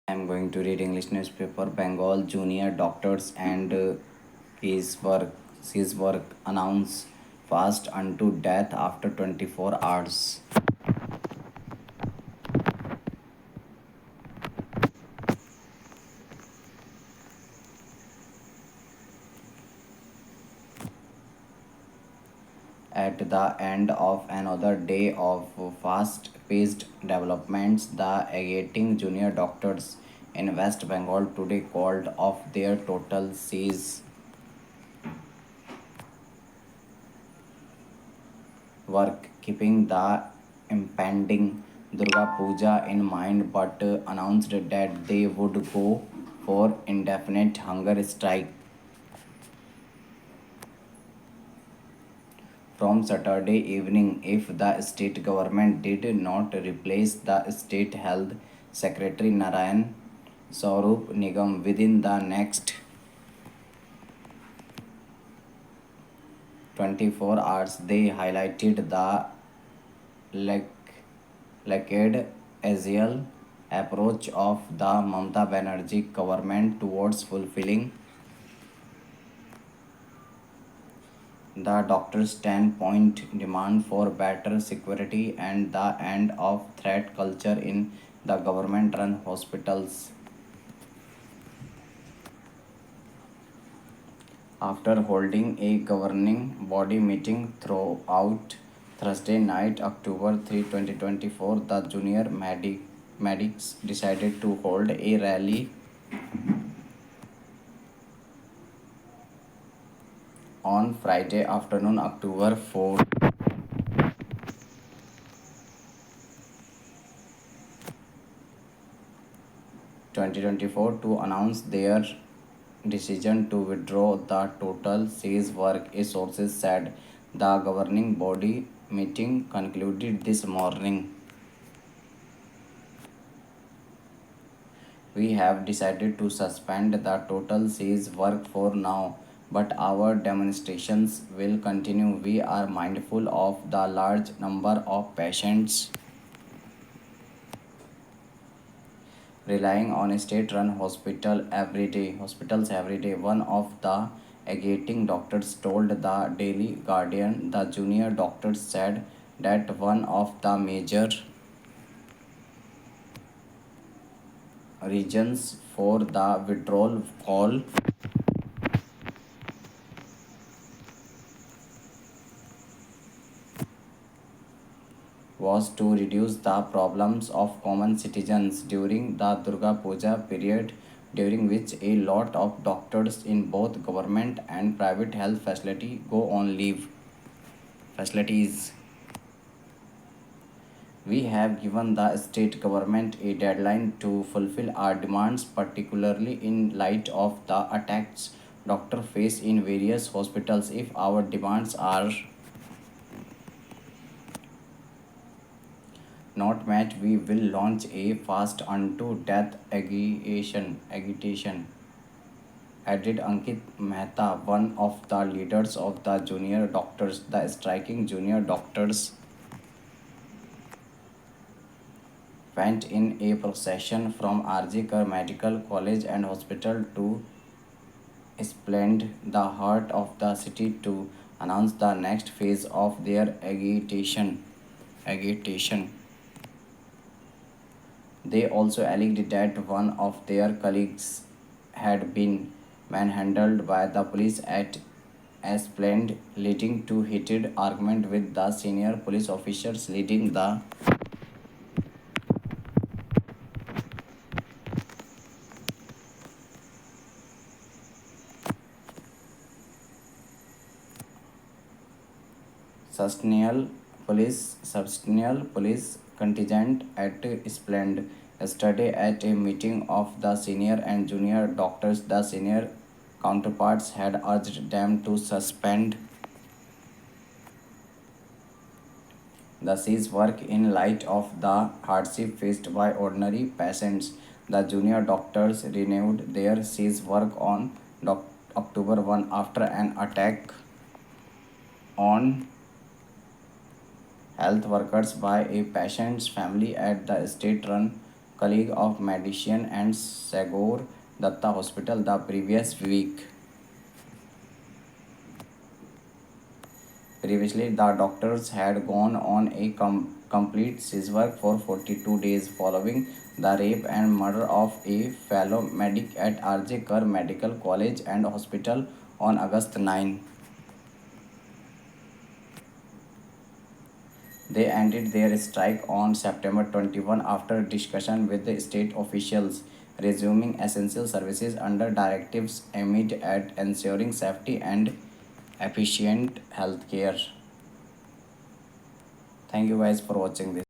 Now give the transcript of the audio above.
I'm going to read English newspaper. Bengal junior doctors and his work announce fast unto death after 24 hours. At the end of another day of fast-paced developments, the agitating junior doctors in West Bengal today called off their total cease work, keeping the impending Durga Puja in mind, but announced that they would go for indefinite hunger strike from Saturday evening if the state government did not replace the state health secretary Narayan Sarup Nigam within the next 24 hours. They highlighted the lackadaisical approach of the Mamata Banerjee government towards fulfilling the doctor's 10-point demand for better security and the end of threat culture in the government run hospitals. After holding a governing body meeting throughout Thursday night, October 3, 2024, the junior medics decided to hold a rally on Friday afternoon, October 4, 2024, to announce their decision to withdraw the total cease work. A sources said the governing body meeting concluded this morning. We have decided to suspend the total cease work for now, but our demonstrations will continue. We are mindful of the large number of patients relying on state-run hospitals every day. One of the agitating doctors told the Daily Guardian the junior doctors said that one of the major reasons for the withdrawal call was to reduce the problems of common citizens during the Durga Puja period, during which a lot of doctors in both government and private health facilities. We have given the state government a deadline to fulfill our demands, particularly in light of the attacks doctors face in various hospitals. If our demands are not met, we will launch a fast unto death agitation, added Ankit Mehta, one of the leaders of the junior doctors. The striking junior doctors went in a procession from RG Kar Medical College and Hospital to Splend, the heart of the city, to announce the next phase of their agitation. They also alleged that one of their colleagues had been manhandled by the police at Splend, leading to heated argument with the senior police officers leading the substantial police contingent at Splend. Yesterday, at a meeting of the senior and junior doctors, the senior counterparts had urged them to suspend the cease work in light of the hardship faced by ordinary patients. The junior doctors renewed their cease work on October 1 after an attack on health workers by a patient's family at the state run colleague of medicine and Sagor Datta Hospital the previous week. Previously, the doctors had gone on a complete ceasefire for 42 days following the rape and murder of a fellow medic at RJ Kar Medical College and Hospital on August 9. They ended their strike on September 21 after discussion with the state officials, resuming essential services under directives aimed at ensuring safety and efficient healthcare. Thank you guys for watching this.